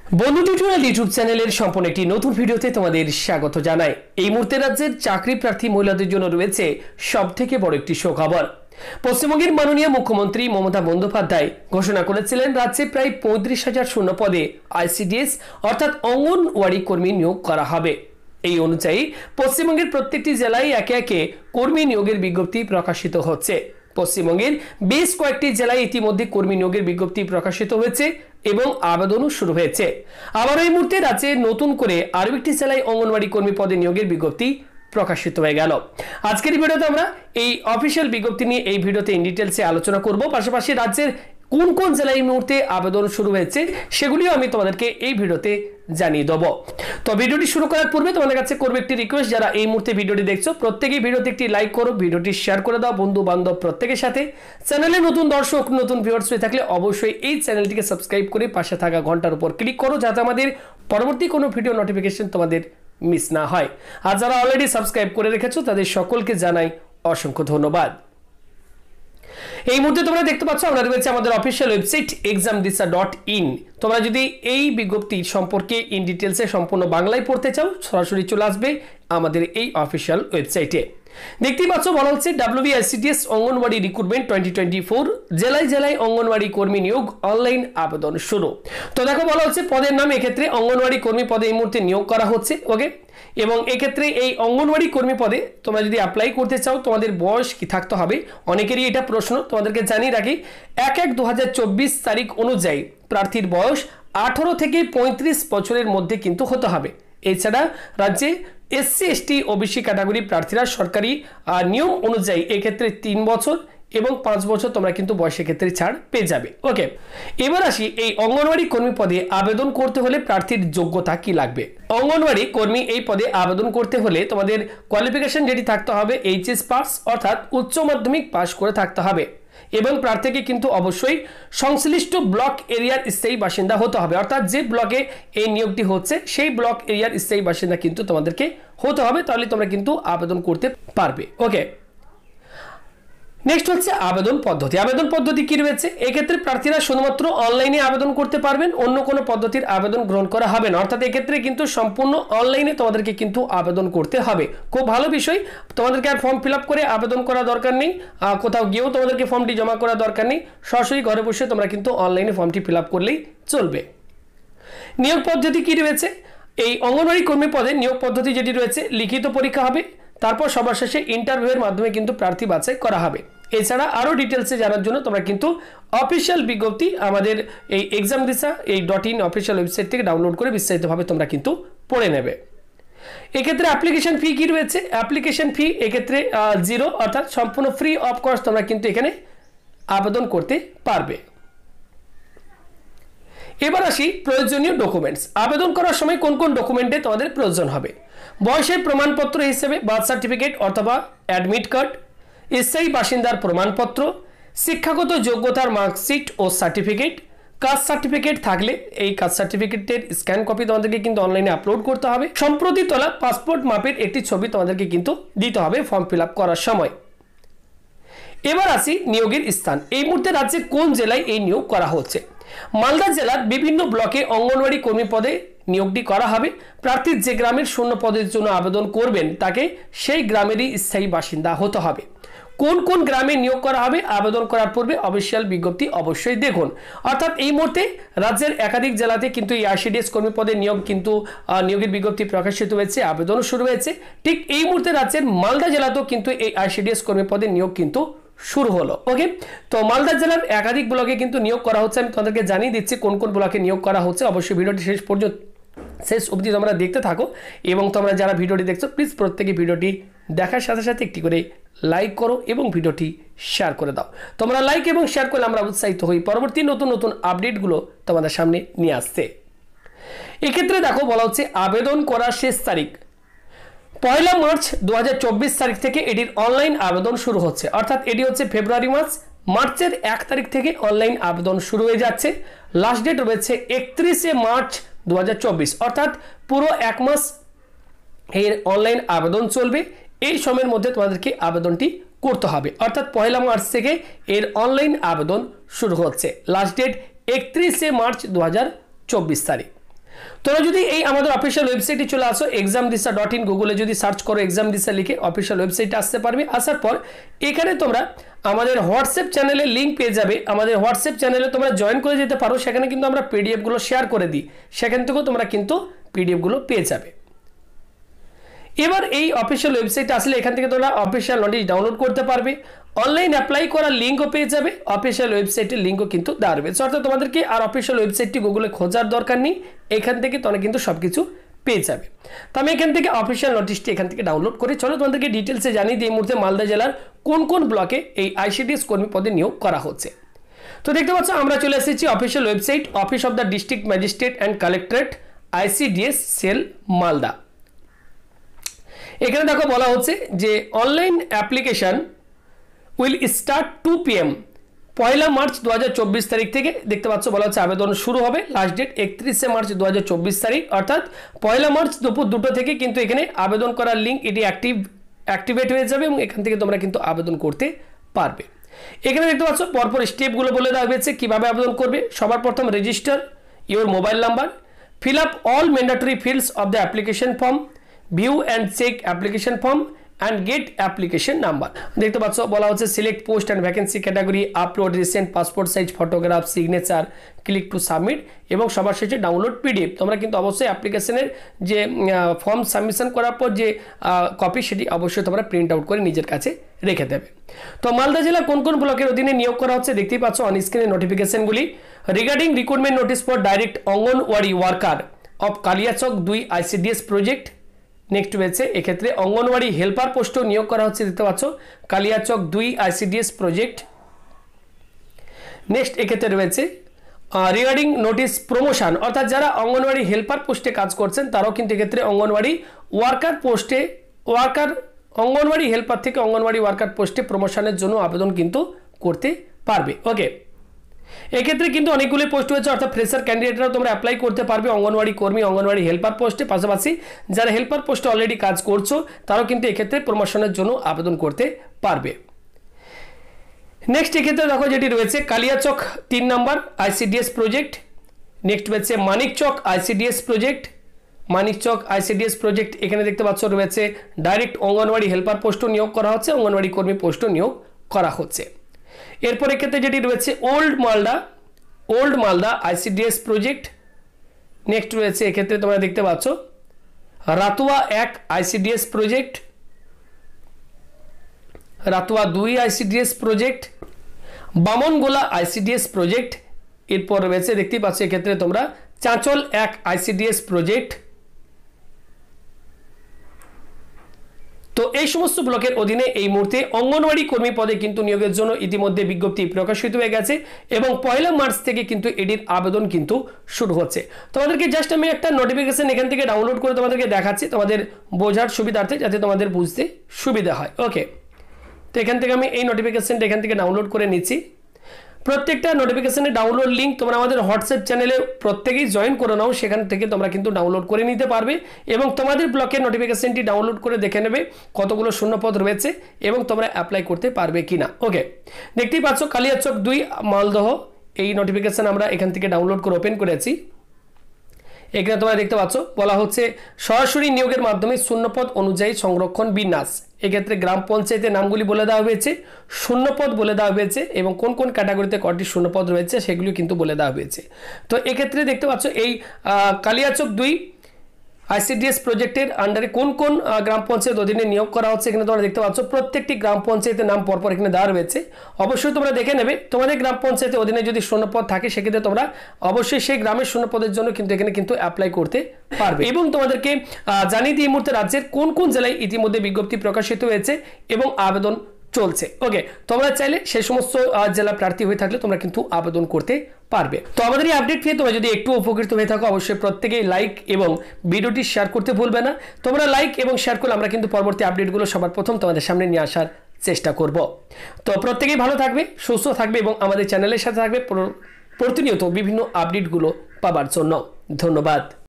বন্ধু tutorial YouTube চ্যানেলের সম্পূর্ণ একটি নতুন ভিডিওতে তোমাদের স্বাগত জানাই। এই মুহূর্তে রাজ্যের চাকরি প্রার্থী মহিলাদের জন্য রয়েছে সবথেকে বড় একটি সুখবর। পশ্চিমবঙ্গের মাননীয় মুখ্যমন্ত্রী মমতা বন্দ্যোপাধ্যায় ঘোষণা করেছিলেন রাজ্যে প্রায় 35,000 শূন্য পদে আইসিডিএস অর্থাৎ অঙ্গনওয়াড়ি কর্মী নিয়োগ করা হবে। এই অনুযায়ী পশ্চিমবঙ্গের প্রত্যেকটি জেলায় একে একে কর্মী নিয়োগের বিজ্ঞপ্তি প্রকাশিত হচ্ছে। পশ্চিমবঙ্গের বেশ কয়েকটি জেলায় ইতিমধ্যে কর্মী নিয়োগের বিজ্ঞপ্তি প্রকাশিত হয়েছে এবং আবেদনও শুরু হয়েছে। আবার এই মুহূর্তে রাজ্যে নতুন করে আরও একটি জেলায় অঙ্গনওয়াড়ি কর্মী পদে নিয়োগের বিজ্ঞপ্তি প্রকাশিত হয়ে গেল। আজকের এই ভিডিওতে আমরা এই অফিসিয়াল বিজ্ঞপ্তি নিয়ে এই ভিডিওতে ইন ডিটেলসে আলোচনা করব। পাশাপাশি রাজ্যের কোন কোন জেলায় এই মুহূর্তে আবেদন শুরু হয়েছে সেগুলিও আমি তোমাদেরকে এই ভিডিওতে জানিয়ে দেব। তো ভিডিওটি শুরু করার পূর্বে তোমাদের কাছে করব একটি রিকোয়েস্ট, যারা এই মুহূর্তে ভিডিওটি দেখছো প্রত্যেকেই ভিডিওতে একটি লাইক করো, ভিডিওটি শেয়ার করে দাও বন্ধু বান্ধব প্রত্যেকের সাথে। চ্যানেলে নতুন দর্শক নতুন ভিউয়ার্স হয়ে থাকলে অবশ্যই এই চ্যানেলটিকে সাবস্ক্রাইব করে পাশে থাকা ঘন্টার উপর ক্লিক করো, যাতে আমাদের পরবর্তী কোনো ভিডিও নোটিফিকেশন তোমাদের মিস না হয়। আর যারা অলরেডি সাবস্ক্রাইব করে রেখেছো তাদের সকলকে জানাই অসংখ্য ধন্যবাদ। এই মুহূর্তে তোমরা দেখতে পাচ্ছ আমরা রয়েছে আমাদের অফিসিয়াল ওয়েবসাইট examdisa.in। তোমরা যদি এই বিজ্ঞপ্তি সম্পর্কে ইন ডিটেলসে সম্পূর্ণ বাংলায় পড়তে চাও সরাসরি চলে আসবে আমাদের এই অফিসিয়াল ওয়েবসাইটে। দেখতেই পাচ্ছ বলা হচ্ছে WBICDS অঙ্গনওয়াড়ি রিক্রুটমেন্ট 2024, জেলায় জেলায় অঙ্গনওয়াড়ি কর্মী নিয়োগ অনলাইন আবেদন শুরু। তো দেখো বলা হচ্ছে পদের নাম এক্ষেত্রে অঙ্গনওয়াড়ি কর্মী পদে এই মুহূর্তে নিয়োগ করা হচ্ছে। ওকে, এবং এক্ষেত্রে এই অঙ্গনওয়াড়ি কর্মী পদে তোমরা যদি অ্যাপ্লাই করতে চাও তোমাদের বয়স কি থাকতে হবে, অনেকেরই এটা প্রশ্ন। তোমাদেরকে জানিয়ে রাখি 1/1/2024 তারিখ অনুযায়ী প্রার্থীর বয়স 18 থেকে 35 বছরের মধ্যে কিন্তু হতে হবে। এছাড়া রাজ্যে SC ST OBC ক্যাটাগরি প্রার্থীরা সরকারি নিয়ম অনুযায়ী এক্ষেত্রে 3 বছর এবং 5 বছর তোমরা কিন্তু বয়সের ক্ষেত্রে ছাড় পেয়ে যাবে। ওকে, এবার আসি এই অঙ্গনওয়াড়ি কর্মী পদে আবেদন করতে হলে প্রার্থীর যোগ্যতা কি লাগবে। অঙ্গনওয়াড়ি কর্মী এই পদে আবেদন করতে হলে তোমাদের কোয়ালিফিকেশন যেটি থাকতে হবে HS পাস অর্থাৎ উচ্চ মাধ্যমিক পাস করে থাকতে হবে এবং প্রার্থীকে কিন্তু অবশ্যই সংশ্লিষ্ট ব্লক এরিয়ার স্থায়ী বাসিন্দা হতে হবে, অর্থাৎ যে ব্লকে এই নিয়োগটি হচ্ছে সেই ব্লক এরিয়ার স্থায়ী বাসিন্দা কিন্তু তোমাদেরকে হতে হবে, তাহলে তোমরা কিন্তু আবেদন করতে পারবে। ওকে, নেক্সট হচ্ছে আবেদন পদ্ধতি। আবেদন পদ্ধতি কি রয়েছে, এক্ষেত্রে প্রার্থীরা শুধুমাত্র অনলাইনে আবেদন করতে পারবেন, অন্য কোনো পদ্ধতির আবেদন গ্রহণ করা হবে না। অর্থাৎ এক্ষেত্রে কিন্তু সম্পূর্ণ অনলাইনে তোমাদেরকে কিন্তু আবেদন করতে হবে। খুব ভালো বিষয়, তোমাদেরকে আর ফর্ম ফিল আপ করে আবেদন করা দরকার নেই, কোথাও গিয়েও তোমাদেরকে ফর্মটি জমা করা দরকার নেই, সরাসরি ঘরে বসে তোমরা কিন্তু অনলাইনে ফর্মটি ফিল আপ করলেই চলবে। নিয়োগ পদ্ধতি কি রয়েছে, এই অঙ্গনওয়াড়ি কর্মী পদে নিয়োগ পদ্ধতি যেটি রয়েছে লিখিত পরীক্ষা হবে, তারপর সবার শেষে ইন্টারভিউয়ের মাধ্যমে কিন্তু প্রার্থী বাছাই করা হবে। এছাড়া আরও ডিটেলসে জানার জন্য তোমরা কিন্তু অফিসিয়াল বিজ্ঞপ্তি আমাদের এই examdisa .in অফিসিয়াল ওয়েবসাইট থেকে ডাউনলোড করে বিস্তারিতভাবে তোমরা কিন্তু পড়ে নেবে। এক্ষেত্রে অ্যাপ্লিকেশন ফি কি রয়েছে, অ্যাপ্লিকেশন ফি এক্ষেত্রে 0, অর্থাৎ সম্পূর্ণ ফ্রি অফ কস্ট তোমরা কিন্তু এখানে আবেদন করতে পারবে। এবার আসি প্রয়োজনীয় ডকুমেন্টস। আবেদন করার সময় কোন কোন ডকুমেন্টে তোমাদের প্রয়োজন হবে। বয়সের প্রমাণপত্র হিসেবে বার্থ সার্টিফিকেট অথবা অ্যাডমিট কার্ড, স্থায়ী বাসিন্দার প্রমাণপত্র, শিক্ষাগত যোগ্যতার মার্কশিট ও সার্টিফিকেট, কাস্ট সার্টিফিকেট থাকলে এই কাস্ট সার্টিফিকেটের স্ক্যান কপি তোমাদেরকে কিন্তু অনলাইনে আপলোড করতে হবে। সম্প্রতি তোলা পাসপোর্ট মাপের একটি ছবি তোমাদেরকে কিন্তু দিতে হবে ফর্ম ফিল আপ করার সময়। এবার আসি নিয়োগের স্থান। এই মুহূর্তে রাজ্যে কোন জেলায় এই নিয়োগ করা হচ্ছে। মালদা জেলার বিভিন্ন ব্লকে অঙ্গনওয়াড়ি কর্মী পদে নিয়োগটি করা হবে। প্রার্থী যে গ্রামের শূন্য পদের জন্য আবেদন করবেন তাকে সেই গ্রামেরই স্থায়ী বাসিন্দা হতে হবে। কোন কোন গ্রামে নিয়োগ করা হবে আবেদন করার পূর্বে অফিসিয়াল বিজ্ঞপ্তি অবশ্যই দেখুন। অর্থাৎ এই মুহূর্তে রাজ্যের একাধিক জেলাতে কিন্তু এই আইসিডিএস কর্মী পদে নিয়োগ কিন্তু নিয়োগের বিজ্ঞপ্তি প্রকাশিত হয়েছে, আবেদনও শুরু হয়েছে। ঠিক এই মুহূর্তে রাজ্যের মালদা জেলাতেও কিন্তু এই আইসিডিএস কর্মী পদে নিয়োগ কিন্তু শুরু হলো। ওকে, তো মালদা জেলার একাধিক ব্লকে কিন্তু নিয়োগ করা হচ্ছে। আমি তোমাদেরকে জানিয়ে দিচ্ছি কোন কোন ব্লকে নিয়োগ করা হচ্ছে। অবশ্যই ভিডিওটি শেষ অবধি তোমরা দেখতে থাকো এবং তোমরা যারা ভিডিওটি দেখছো প্লিজ প্রত্যেকে ভিডিওটি দেখার সাথে সাথে একটি করে লাইক করো এবং ভিডিওটি শেয়ার করে দাও। তোমরা লাইক এবং শেয়ার করলে আমরা উৎসাহিত হই পরবর্তী নতুন নতুন আপডেটগুলো তোমাদের সামনে নিয়ে আসতে। এক্ষেত্রে দেখো বলা হচ্ছে আবেদন করার শেষ তারিখ 1 মার্চ 2024 তারিখ থেকে এটির অনলাইন আবেদন শুরু হচ্ছে। অর্থাৎ এটি হচ্ছে ফেব্রুয়ারি মাস, মার্চের 1 তারিখ থেকে অনলাইন আবেদন শুরু হয়ে যাচ্ছে। লাস্ট ডেট রয়েছে 31 মার্চ 2024, অর্থাৎ পুরো 1 মাস এর অনলাইন আবেদন চলবে। এই সময়ের মধ্যে তোমাদেরকে আবেদনটি করতে হবে। অর্থাৎ 1 মার্চ থেকে এর অনলাইন আবেদন শুরু হচ্ছে। লাস্ট ডেট 31 মার্চ 2024 তারিখ। তোমরা যদি এই আমাদের অফিসিয়াল ওয়েবসাইটে চলে আসো examdisa.in, গুগলে যদি সার্চ করো examdisa লিখে অফিসিয়াল ওয়েবসাইটে আসতে পারবে। আসার পর এখানে তোমরা আমাদের হোয়াটসঅ্যাপ চ্যানেলের লিঙ্ক পেয়ে যাবে। আমাদের হোয়াটসঅ্যাপ চ্যানেলে তোমরা জয়েন করে যেতে পারো, সেখানে কিন্তু আমরা পিডিএফ গুলো শেয়ার করে দিই, সেখান থেকেও তোমরা কিন্তু পিডিএফ গুলো পেয়ে যাবে। এবার এই অফিসিয়াল ওয়েবসাইটে আসলে এখান থেকে তোমরা অফিসিয়াল নোটিশ ডাউনলোড করতে পারবে, অনলাইন অ্যাপ্লাই করার লিঙ্কও পেয়ে যাবে, অফিসিয়াল ওয়েবসাইটের লিঙ্কও কিন্তু দেওয়া রয়েছে। অর্থাৎ তোমাদেরকে আর অফিসিয়াল ওয়েবসাইটটি গুগলে খোঁজার দরকার নেই, এখান থেকে তোমরা কিন্তু সবকিছু পেয়ে যাবে। তো আমি এখান থেকে অফিসিয়াল নোটিশটি এখান থেকে ডাউনলোড করে চলো তোমাদেরকে ডিটেলসে জানিয়ে দিই এই মুহূর্তে মালদা জেলার কোন কোন ব্লকে এই আইসিডিএস কর্মী পদে নিয়োগ করা হচ্ছে। তো দেখতে পাচ্ছ আমরা চলে এসেছি official website, office of the district magistrate and collectorate ICDS cell Malda. এখানে দেখো বলা হচ্ছে যে online application will start 2 PM 1 March 2024 তারিখ থেকে। দেখতে পাচ্ছ বলা হচ্ছে আবেদন শুরু হবে, লাস্ট ডেট 31 মার্চ 2024 তারিখ, অর্থাৎ 1 মার্চ দুপুর 2টো থেকে কিন্তু এখানে আবেদন করার লিঙ্ক এটি অ্যাক্টিভেট হয়ে যাবে এবং এখান থেকে তোমরা কিন্তু আবেদন করতে পারবে। এখানে দেখতে পাচ্ছ পরপর স্টেপগুলো বলে দেওয়া হয়েছে কিভাবে আবেদন করবে। সবার প্রথম register your mobile number, fill up all mandatory fields of the application form, view and check application form and get application number. দেখতে পাচ্ছ বলা হচ্ছে select post and vacancy category, upload recent passport size photograph, signature, click to submit এবং সবার শেষে download PDF. তোমরা কিন্তু অবশ্যই অ্যাপ্লিকেশনের যে ফর্ম সাবমিশন করার পর যে কপি সেটি অবশ্যই তোমরা প্রিন্ট আউট করে নিজের কাছে রেখে দেবে। তো মালদা জেলা কোন কোন ব্লকের অধীনে নিয়োগ করা হচ্ছে দেখতেই পাচ্ছ অন স্ক্রিনে নোটিফিকেশনগুলি। Regarding recruitment notice for direct Anganwadi worker of Kaliachak 2 ICDS project. Next রয়েছে এক্ষেত্রে অঙ্গনওয়াড়ি হেল্পার পোস্টও নিয়োগ করা হচ্ছে, দেখতে পাচ্ছ কালিয়াচক 2 আইসিডিএস প্রজেক্ট। নেক্সট এক্ষেত্রে রয়েছে রিগার্ডিং নোটিস প্রমোশন, অর্থাৎ যারা অঙ্গনওয়াড়ি হেল্পার পোস্টে কাজ করছেন তারাও কিন্তু এক্ষেত্রে অঙ্গনওয়াড়ি ওয়ার্কার পোস্টে অঙ্গনওয়াড়ি হেল্পার থেকে অঙ্গনওয়াড়ি ওয়ার্কার পোস্টে প্রমোশনের জন্য আবেদন কিন্তু করতে পারবে। ওকে, এক্ষেত্রে কিন্তু অনেকগুলো পোস্ট হয়েছে, অর্থাৎ ফ্রেশার ক্যান্ডিডেটরাও তোমরা অ্যাপ্লাই করতে পারবে অঙ্গনওয়াড়ি কর্মী, অঙ্গনওয়াড়ি হেল্পার পোস্টে। পাশাপাশি যারা হেল্পার পোস্টে অলরেডি কাজ করছো তারাও কিন্তু এক্ষেত্রে প্রমোশনের জন্য আবেদন করতে পারবে। নেক্সট এক্ষেত্রে দেখো যেটি রয়েছে কালিয়াচক 3 নম্বর আইসিডিএস প্রজেক্ট। নেক্সট রয়েছে Manikchak ICDS project, Manikchak ICDS project. এখানে দেখতে পাচ্ছ রয়েছে ডাইরেক্ট অঙ্গনওয়াড়ি হেল্পার পোস্টও নিয়োগ করা হচ্ছে, অঙ্গনওয়াড়ি কর্মী পোস্টও নিয়োগ করা হচ্ছে। এরপর এক্ষেত্রে যেটি রয়েছে old Malda ICDS project. Next রয়েছে এক্ষেত্রে তোমরা দেখতে পাচ্ছ Ratua 1 ICDS project, Ratua 2 ICDS project, Bamangola ICDS project. এরপর রয়েছে দেখতেই পাচ্ছ এক্ষেত্রে তোমরা চাঁচল 1 আইসিডিএস প্রজেক্ট। তো এই সমস্ত ব্লকের অধীনে এই মুহূর্তে অঙ্গনওয়াড়ি কর্মী পদে কিন্তু নিয়োগের জন্য ইতিমধ্যে বিজ্ঞপ্তি প্রকাশিত হয়ে গেছে এবং 1 মার্চ থেকে কিন্তু এটির আবেদন কিন্তু শুরু হচ্ছে। তোমাদেরকে জাস্ট আমি একটা নোটিফিকেশন এখান থেকে ডাউনলোড করে তোমাদেরকে দেখাচ্ছি তোমাদের বোঝার সুবিধার্থে, যাতে তোমাদের বুঝতে সুবিধা হয়। ওকে, তো এখান থেকে আমি এই নোটিফিকেশনটা এখান থেকে ডাউনলোড করে নিচ্ছি। প্রত্যেকটা নোটিফিকেশনের ডাউনলোড লিঙ্ক তোমরা আমাদের হোয়াটসঅ্যাপ চ্যানেলে প্রত্যেকেই জয়েন করে নাও, সেখান থেকে তোমরা কিন্তু ডাউনলোড করে নিতে পারবে এবং তোমাদের ব্লকের নোটিফিকেশনটি ডাউনলোড করে দেখে নেবে কতগুলো শূন্যপদ রয়েছে এবং তোমরা অ্যাপ্লাই করতে পারবে কিনা। ওকে, দেখতেই পাচ্ছ কালিয়াচক 2 মালদহ এই নোটিফিকেশন আমরা এখান থেকে ডাউনলোড করে ওপেন করেছি। এখানে তোমরা দেখতে পাচ্ছ বলা হচ্ছে সরাসরি নিয়োগের মাধ্যমে শূন্যপদ অনুযায়ী সংরক্ষণ বিন্যাস। এক্ষেত্রে গ্রাম পঞ্চায়েতের নামগুলি বলে দেওয়া হয়েছে, শূন্যপদ বলে দেওয়া হয়েছে এবং কোন কোন ক্যাটাগরিতে কটি শূন্যপদ রয়েছে সেগুলি কিন্তু বলে দেওয়া হয়েছে। তো এক্ষেত্রে দেখতে পাচ্ছ এই কালিয়াচক 2 আইসিডিএস প্রজেক্টের আন্ডারে কোন কোন গ্রাম পঞ্চায়েত অধীনে নিয়োগ করা হচ্ছে এখানে তোমরা দেখতে পাচ্ছ প্রত্যেকটি গ্রাম পঞ্চায়েতের নাম পরপর এখানে দেওয়া রয়েছে। অবশ্যই তোমরা দেখে নেবে তোমাদের গ্রাম পঞ্চায়েতের অধীনে যদি শূন্যপদ থাকে সেক্ষেত্রে তোমরা অবশ্যই সেই গ্রামের শূন্যপদের জন্য কিন্তু এখানে কিন্তু অ্যাপ্লাই করতে পারবে। এবং তোমাদেরকে জানিয়ে দিই এই মুহূর্তে রাজ্যের কোন কোন জেলায় ইতিমধ্যে বিজ্ঞপ্তি প্রকাশিত হয়েছে এবং আবেদন চলছে। ওকে, তোমরা চাইলে সেই সমস্ত জেলা প্রার্থী হয়ে থাকলে তোমরা কিন্তু আবেদন করতে পারবে। তো আমাদের এই আপডেট পেয়ে তোমরা যদি একটু উপকৃত হয়ে থাকো অবশ্যই প্রত্যেকেই লাইক এবং ভিডিওটি শেয়ার করতে ভুলবে না। তোমরা লাইক এবং শেয়ার করলে আমরা কিন্তু পরবর্তী আপডেটগুলো সবার প্রথম তোমাদের সামনে নিয়ে আসার চেষ্টা করব। তো প্রত্যেকেই ভালো থাকবে, সুস্থ থাকবে এবং আমাদের চ্যানেলের সাথে থাকবে প্রতিনিয়ত বিভিন্ন আপডেটগুলো পাবার জন্য। ধন্যবাদ।